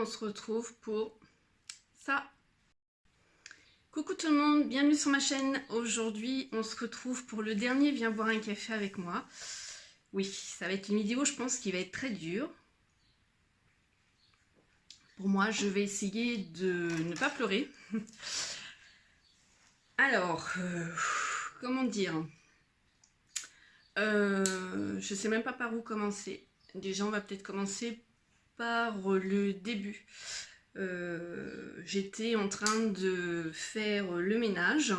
on se retrouve pour ça. Coucou tout le monde, bienvenue sur ma chaîne. Aujourd'hui, on se retrouve pour le dernier Viens boire un café avec moi. Oui, ça va être une vidéo, je pense, qui va être très dure. Pour moi, je vais essayer de ne pas pleurer. Alors, comment dire, je sais même pas par où commencer. Déjà, on va peut-être commencer par le début. J'étais en train de faire le ménage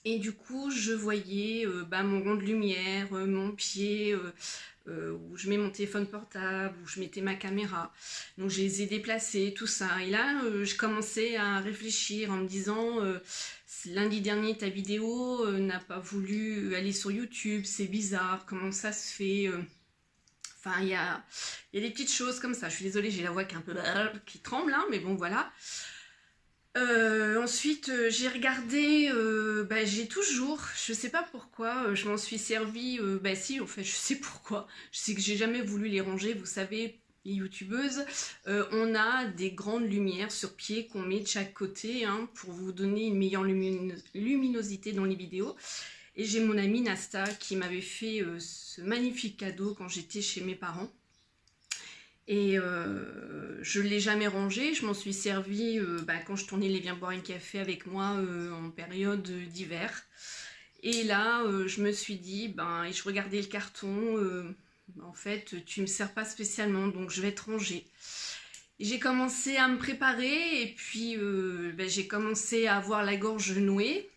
et du coup je voyais mon rond de lumière, mon pied où je mets mon téléphone portable, où je mettais ma caméra, donc je les ai déplacés, tout ça, et là je commençais à réfléchir en me disant lundi dernier ta vidéo n'a pas voulu aller sur YouTube, c'est bizarre, comment ça se fait Enfin, il y a des petites choses comme ça. Je suis désolée, j'ai la voix qui est un peu qui tremble, hein, mais bon, voilà. Ensuite, j'ai regardé, j'ai toujours, je sais pas pourquoi, je m'en suis servi, si, en fait, je sais pourquoi. Je sais que j'ai jamais voulu les ranger, vous savez, les youtubeuses, on a des grandes lumières sur pied qu'on met de chaque côté, hein, pour vous donner une meilleure luminosité dans les vidéos. Et j'ai mon amie Nasta qui m'avait fait ce magnifique cadeau quand j'étais chez mes parents. Et je ne l'ai jamais rangé, je m'en suis servi quand je tournais les Viens boire un café avec moi en période d'hiver. Et là, je me suis dit, et je regardais le carton, en fait, tu ne me sers pas spécialement, donc je vais te ranger. J'ai commencé à me préparer et puis j'ai commencé à avoir la gorge nouée.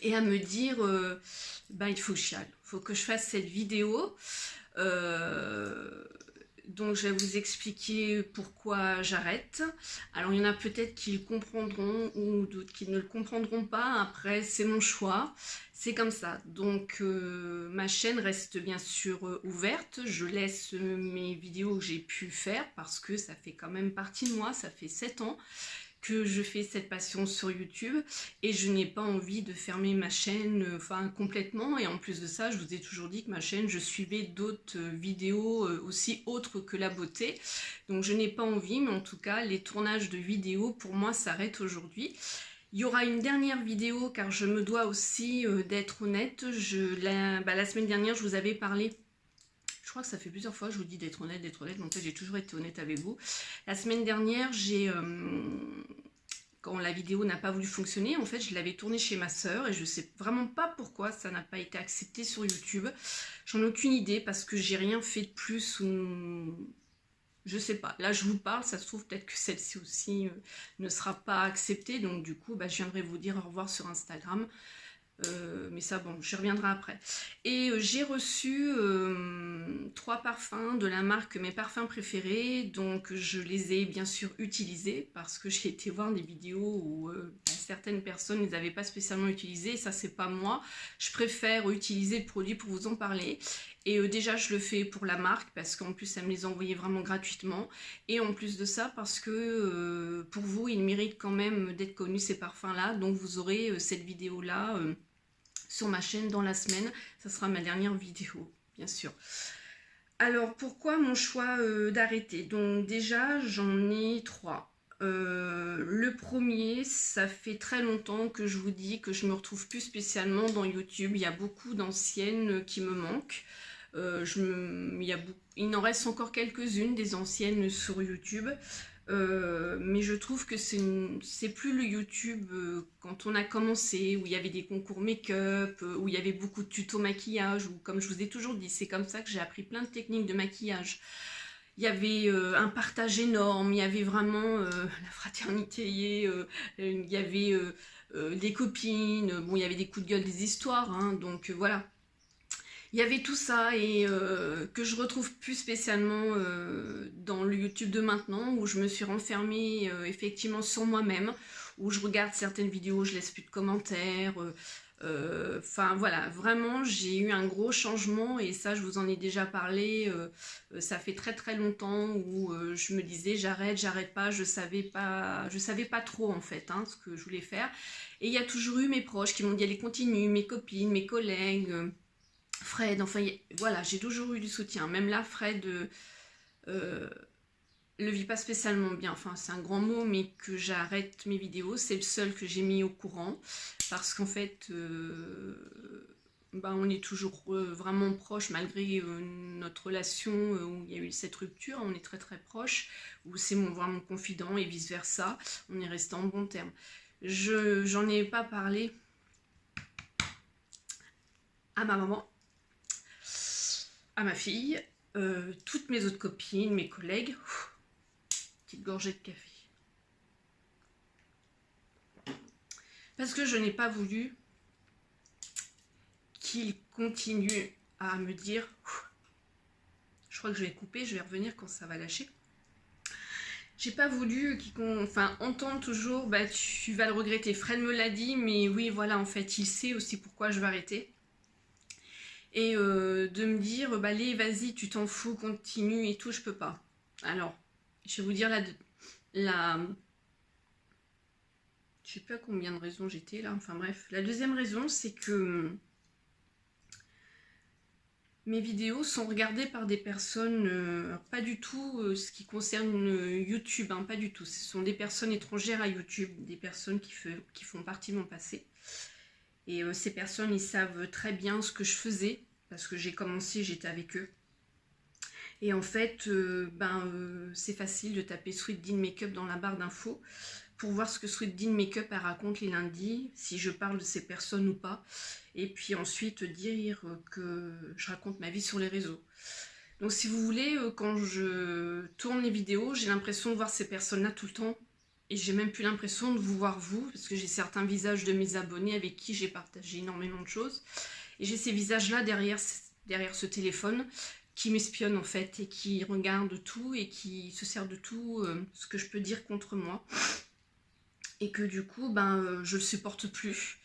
Et à me dire, il faut que je chiale, il faut que je fasse cette vidéo. Donc je vais vous expliquer pourquoi j'arrête. Alors il y en a peut-être qui le comprendront ou d'autres qui ne le comprendront pas. Après c'est mon choix, c'est comme ça. Donc ma chaîne reste bien sûr ouverte. Je laisse mes vidéos que j'ai pu faire parce que ça fait quand même partie de moi, ça fait 7 ans que je fais cette passion sur YouTube et je n'ai pas envie de fermer ma chaîne complètement. Et en plus de ça, je vous ai toujours dit que ma chaîne, je suivais d'autres vidéos aussi autres que la beauté, donc je n'ai pas envie, mais en tout cas les tournages de vidéos pour moi s'arrêtent aujourd'hui. Il y aura une dernière vidéo car je me dois aussi d'être honnête. La semaine dernière je vous avais parlé, je crois que ça fait plusieurs fois que je vous dis d'être honnête, mais en fait j'ai toujours été honnête avec vous. La semaine dernière, quand la vidéo n'a pas voulu fonctionner, en fait je l'avais tournée chez ma soeur et je sais vraiment pas pourquoi ça n'a pas été accepté sur YouTube. J'en ai aucune idée parce que j'ai rien fait de plus ou... Je sais pas, là je vous parle, ça se trouve peut-être que celle-ci aussi ne sera pas acceptée, donc du coup je viendrai vous dire au revoir sur Instagram. Mais ça bon, j'y reviendrai après. Et j'ai reçu 3 parfums de la marque Mes Parfums Préférés, donc je les ai bien sûr utilisés parce que j'ai été voir des vidéos où certaines personnes ne les avaient pas spécialement utilisés, et ça c'est pas moi. Je préfère utiliser le produit pour vous en parler. Et déjà je le fais pour la marque parce qu'en plus elle me les a envoyés vraiment gratuitement, et en plus de ça parce que pour vous il mérite quand même d'être connu ces parfums là, donc vous aurez cette vidéo là sur ma chaîne dans la semaine. Ça sera ma dernière vidéo bien sûr. Alors pourquoi mon choix d'arrêter? Donc déjà j'en ai 3. Le premier, ça fait très longtemps que je vous dis que je me retrouve plus spécialement dans YouTube. Il y a beaucoup d'anciennes qui me manquent. Il en reste encore quelques-unes des anciennes sur YouTube. Mais je trouve que c'est plus le YouTube quand on a commencé, où il y avait des concours make-up, où il y avait beaucoup de tutos maquillage, où comme je vous ai toujours dit, c'est comme ça que j'ai appris plein de techniques de maquillage. Il y avait un partage énorme, il y avait vraiment la fraternité, il y avait des copines, bon il y avait des coups de gueule, des histoires, hein, donc voilà. Il y avait tout ça et que je retrouve plus spécialement dans le YouTube de maintenant, où je me suis renfermée effectivement sur moi-même, où je regarde certaines vidéos, je laisse plus de commentaires. Enfin voilà, vraiment j'ai eu un gros changement et ça je vous en ai déjà parlé. Ça fait très très longtemps où je me disais j'arrête pas, je savais pas trop en fait ce que je voulais faire. Et il y a toujours eu mes proches qui m'ont dit allez continue, mes copines, mes collègues. Fred, enfin voilà, j'ai toujours eu du soutien. Même là, Fred, le vis pas spécialement bien, enfin c'est un grand mot, mais que j'arrête mes vidéos. C'est le seul que j'ai mis au courant, parce qu'en fait, on est toujours vraiment proches, malgré notre relation où il y a eu cette rupture, on est très très proches, où c'est vraiment confident et vice versa, on est resté en bons termes. J'en ai pas parlé à ma maman, à ma fille, toutes mes autres copines, mes collègues. Petite gorgée de café. Parce que je n'ai pas voulu qu'il continue à me dire, je crois que je vais couper, je vais revenir quand ça va lâcher. J'ai pas voulu entendre toujours, bah tu vas le regretter. Fred me l'a dit, mais oui, voilà, en fait, il sait aussi pourquoi je vais arrêter. Et de me dire, bah allez, vas-y, tu t'en fous, continue et tout, je peux pas. Alors, je vais vous dire je sais pas combien de raisons j'étais là, enfin bref. La deuxième raison, c'est que mes vidéos sont regardées par des personnes, pas du tout ce qui concerne YouTube, hein, pas du tout. Ce sont des personnes étrangères à YouTube, des personnes qui font partie de mon passé. Et ces personnes, ils savent très bien ce que je faisais, parce que j'ai commencé, j'étais avec eux. Et en fait, c'est facile de taper Sweet Dean Makeup dans la barre d'infos pour voir ce que Sweet Dean Makeup elle raconte les lundis, si je parle de ces personnes ou pas. Et puis ensuite dire que je raconte ma vie sur les réseaux. Donc si vous voulez, quand je tourne les vidéos, j'ai l'impression de voir ces personnes-là tout le temps. Et j'ai même plus l'impression de vous voir vous, parce que j'ai certains visages de mes abonnés avec qui j'ai partagé énormément de choses. Et j'ai ces visages-là derrière ce téléphone qui m'espionnent en fait, et qui regardent tout, et qui se servent de tout ce que je peux dire contre moi. Et que du coup, je le supporte plus.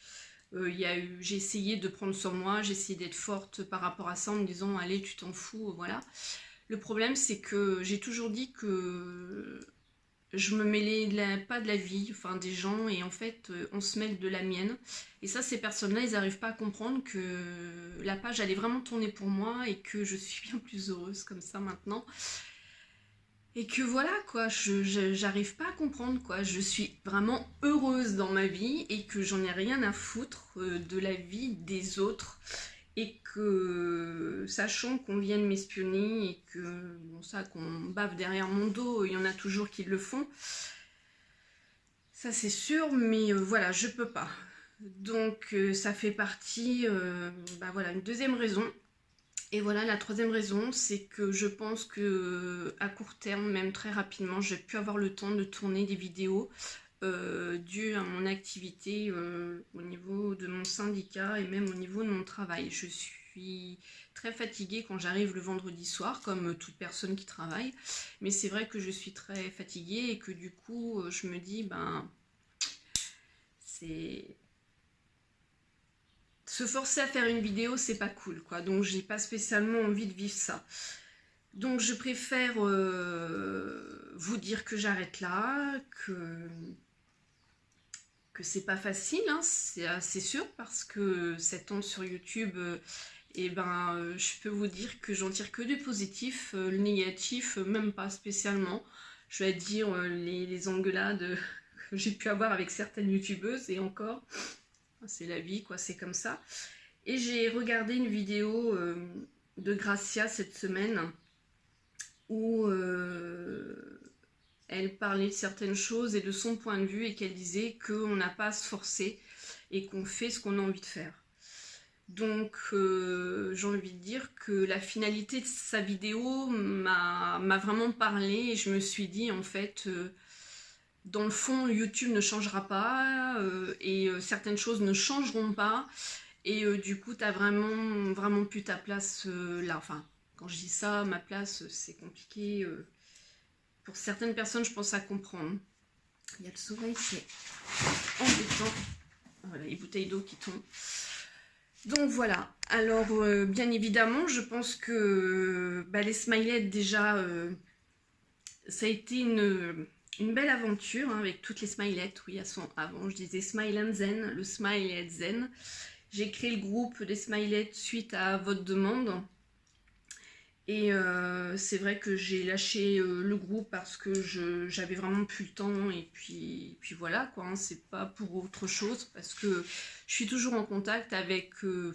J'ai essayé de prendre sur moi, j'ai essayé d'être forte par rapport à ça en me disant allez tu t'en fous, voilà. Le problème c'est que j'ai toujours dit que je me mêlais pas de la vie, enfin des gens, et en fait on se mêle de la mienne. Et ça, ces personnes-là, ils n'arrivent pas à comprendre que la page allait vraiment tourner pour moi et que je suis bien plus heureuse comme ça maintenant. Et que voilà quoi, j'arrive pas à comprendre quoi, je suis vraiment heureuse dans ma vie et que j'en ai rien à foutre de la vie des autres. Et que, sachant qu'on vienne m'espionner et que, bon ça, qu'on bave derrière mon dos, il y en a toujours qui le font. Ça c'est sûr, mais voilà, je peux pas. Donc ça fait partie, voilà, une deuxième raison. Et voilà, la troisième raison, c'est que je pense que à court terme, même très rapidement, je vais plus avoir le temps de tourner des vidéos dû à mon activité au niveau de mon syndicat et même au niveau de mon travail. Je suis très fatiguée quand j'arrive le vendredi soir, comme toute personne qui travaille, mais c'est vrai que je suis très fatiguée et que du coup, je me dis, c'est... Se forcer à faire une vidéo, c'est pas cool, quoi. Donc, j'ai pas spécialement envie de vivre ça. Donc, je préfère vous dire que j'arrête là, que c'est pas facile, hein, c'est sûr, parce que 7 ans sur YouTube, je peux vous dire que j'en tire que du positif, le négatif, même pas spécialement. Je vais dire les engueulades que j'ai pu avoir avec certaines youtubeuses, et encore... C'est la vie, quoi, c'est comme ça. Et j'ai regardé une vidéo de Gracia cette semaine où elle parlait de certaines choses et de son point de vue, et qu'elle disait qu'on n'a pas à se forcer et qu'on fait ce qu'on a envie de faire. Donc j'ai envie de dire que la finalité de sa vidéo m'a vraiment parlé, et je me suis dit en fait... dans le fond, YouTube ne changera pas et certaines choses ne changeront pas. Et du coup, tu n'as vraiment plus ta place là. Enfin, quand je dis ça, ma place, c'est compliqué. Pour certaines personnes, je pense à comprendre. Il y a le soleil, c'est embêtant. Voilà, les bouteilles d'eau qui tombent. Donc voilà. Alors, bien évidemment, je pense que les smileys, déjà, ça a été une belle aventure hein, avec toutes les smilettes. Oui, avant je disais Smile and Zen, le Smile et Zen. J'ai créé le groupe des smilettes suite à votre demande. Et c'est vrai que j'ai lâché le groupe parce que j'avais vraiment plus le temps. Et puis voilà quoi, hein, c'est pas pour autre chose. Parce que je suis toujours en contact avec la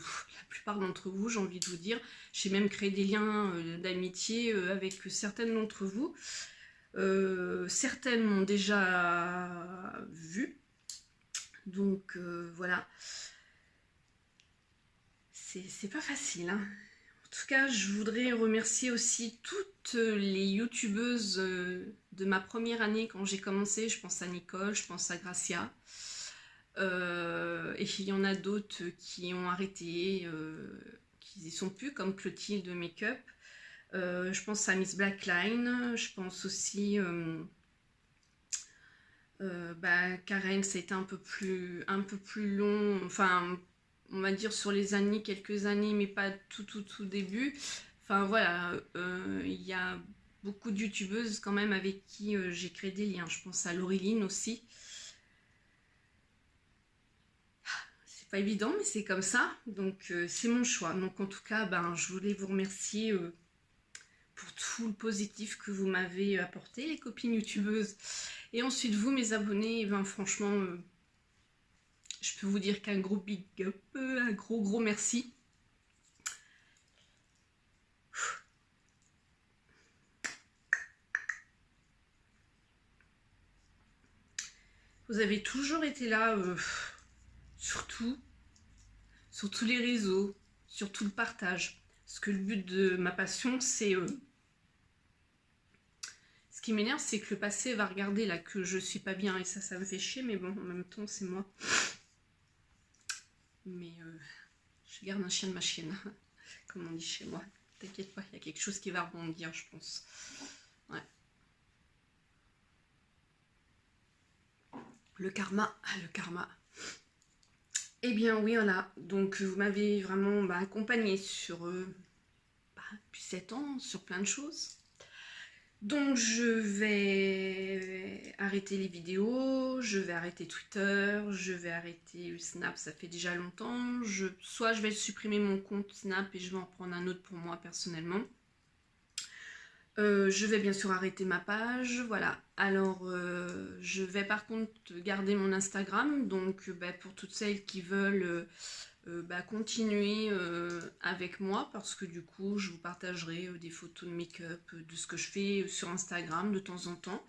plupart d'entre vous, j'ai envie de vous dire. J'ai même créé des liens d'amitié avec certaines d'entre vous. Certaines m'ont déjà vu. Donc voilà. C'est pas facile, hein. En tout cas, je voudrais remercier aussi toutes les youtubeuses de ma première année quand j'ai commencé. Je pense à Nicole, je pense à Gracia. Et il y en a d'autres qui ont arrêté, qui n'y sont plus, comme Clotilde Makeup. Je pense à Miss Blackline. Je pense aussi... Karen, ça a été un peu plus long. Enfin, on va dire sur les années, quelques années, mais pas tout début. Enfin voilà, il y a beaucoup de youtubeuses quand même avec qui j'ai créé des liens. Je pense à Laureline aussi. C'est pas évident, mais c'est comme ça. Donc c'est mon choix. Donc en tout cas, je voulais vous remercier pour tout le positif que vous m'avez apporté, les copines youtubeuses. Et ensuite vous, mes abonnés, franchement... je peux vous dire qu'un gros big up, un gros merci. Vous avez toujours été là, sur tous les réseaux, sur tout le partage. Parce que le but de ma passion, c'est... ce qui m'énerve, c'est que le passé va regarder là que je suis pas bien et ça me fait chier, mais bon, en même temps, c'est moi. Mais je garde un chien de ma chienne, comme on dit chez moi. T'inquiète pas, il y a quelque chose qui va rebondir, je pense. Ouais. Le karma, le karma. Eh bien oui, voilà, donc vous m'avez vraiment accompagné sur, depuis 7 ans, sur plein de choses. Donc je vais arrêter les vidéos, je vais arrêter Twitter, je vais arrêter Snap, ça fait déjà longtemps. Soit je vais supprimer mon compte Snap et je vais en prendre un autre pour moi personnellement. Je vais bien sûr arrêter ma page, voilà. Alors je vais par contre garder mon Instagram, donc pour toutes celles qui veulent continuer avec moi, parce que du coup je vous partagerai des photos de make-up, de ce que je fais sur Instagram de temps en temps.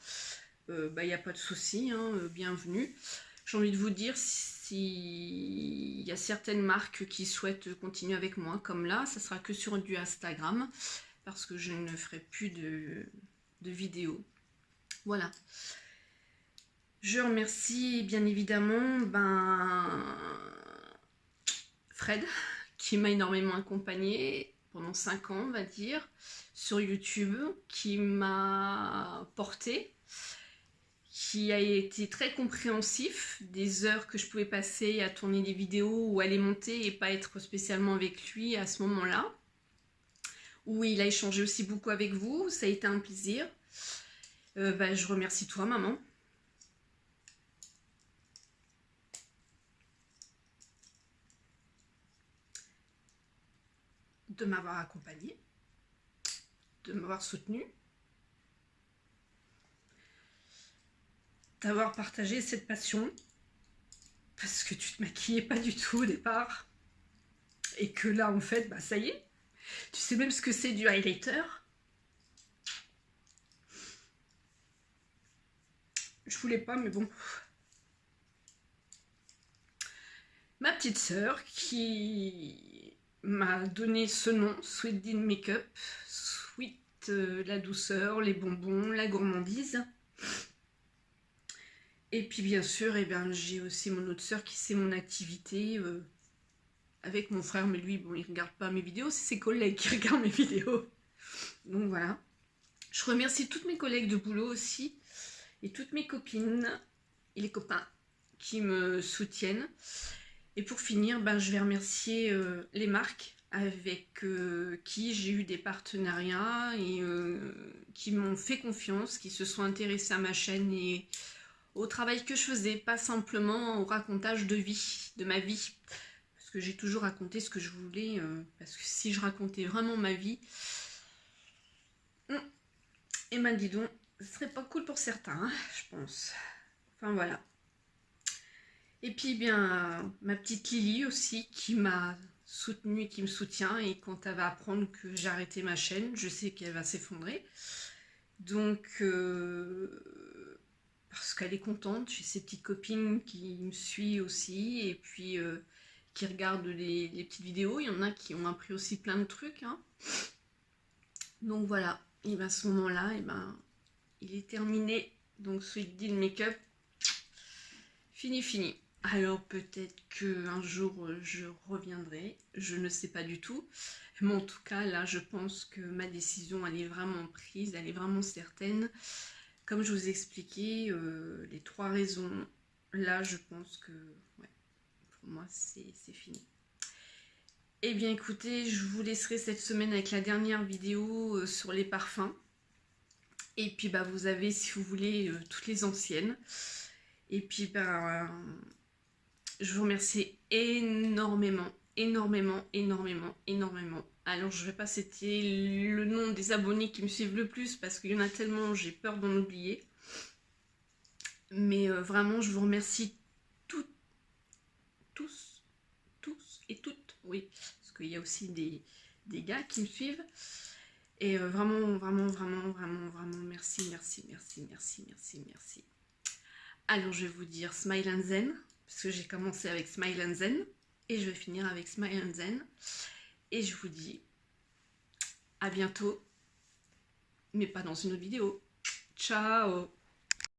Il n'y a pas de souci, hein, bienvenue. J'ai envie de vous dire, s'il y a certaines marques qui souhaitent continuer avec moi, comme là, ça sera que sur du Instagram, parce que je ne ferai plus de vidéos. Voilà. Je remercie bien évidemment Fred, qui m'a énormément accompagnée pendant 5 ans, on va dire, sur YouTube, qui m'a porté, qui a été très compréhensif des heures que je pouvais passer à tourner des vidéos ou à les monter et pas être spécialement avec lui à ce moment-là. Oui, il a échangé aussi beaucoup avec vous, ça a été un plaisir. Je remercie toi, maman. De m'avoir accompagnée, de m'avoir soutenue, d'avoir partagé cette passion, parce que tu te maquillais pas du tout au départ, et que là, en fait, ça y est, tu sais même ce que c'est du highlighter. Je voulais pas, mais bon. Ma petite sœur qui m'a donné ce nom, Sweet Dean Makeup, Sweet, la douceur, les bonbons, la gourmandise. Et puis bien sûr, j'ai aussi mon autre sœur qui sait mon activité avec mon frère, mais lui, bon, il regarde pas mes vidéos, c'est ses collègues qui regardent mes vidéos. Donc voilà. Je remercie toutes mes collègues de boulot aussi, et toutes mes copines et les copains qui me soutiennent. Et pour finir, je vais remercier les marques avec qui j'ai eu des partenariats et qui m'ont fait confiance, qui se sont intéressés à ma chaîne et au travail que je faisais, pas simplement au racontage de ma vie. Parce que j'ai toujours raconté ce que je voulais, parce que si je racontais vraiment ma vie, Et ben dis donc, ce serait pas cool pour certains, hein, je pense. Enfin voilà. Et puis bien, ma petite Lily aussi qui m'a soutenue et qui me soutient. Et quand elle va apprendre que j'ai arrêté ma chaîne, je sais qu'elle va s'effondrer. Donc, parce qu'elle est contente, j'ai ses petites copines qui me suivent aussi. Et puis, qui regardent les petites vidéos. Il y en a qui ont appris aussi plein de trucs. Hein. Donc voilà. Et bien à ce moment-là, et ben, il est terminé. Donc ce deal make-up, fini. Alors peut-être qu'un jour je reviendrai, je ne sais pas du tout. Mais en tout cas là je pense que ma décision elle est vraiment prise, elle est vraiment certaine. Comme je vous ai expliqué, les 3 raisons, là je pense que ouais, pour moi c'est fini. Eh bien écoutez, je vous laisserai cette semaine avec la dernière vidéo sur les parfums. Et puis bah vous avez si vous voulez toutes les anciennes. Et puis bah je vous remercie énormément. Alors je vais pas citer le nom des abonnés qui me suivent le plus parce qu'il y en a tellement, j'ai peur d'en oublier. Mais vraiment je vous remercie tous et toutes, oui, parce qu'il y a aussi des gars qui me suivent. Et vraiment, merci. Alors je vais vous dire Smile and Zen, parce que j'ai commencé avec Smile and Zen, et je vais finir avec Smile and Zen. Et je vous dis à bientôt, mais pas dans une autre vidéo. Ciao!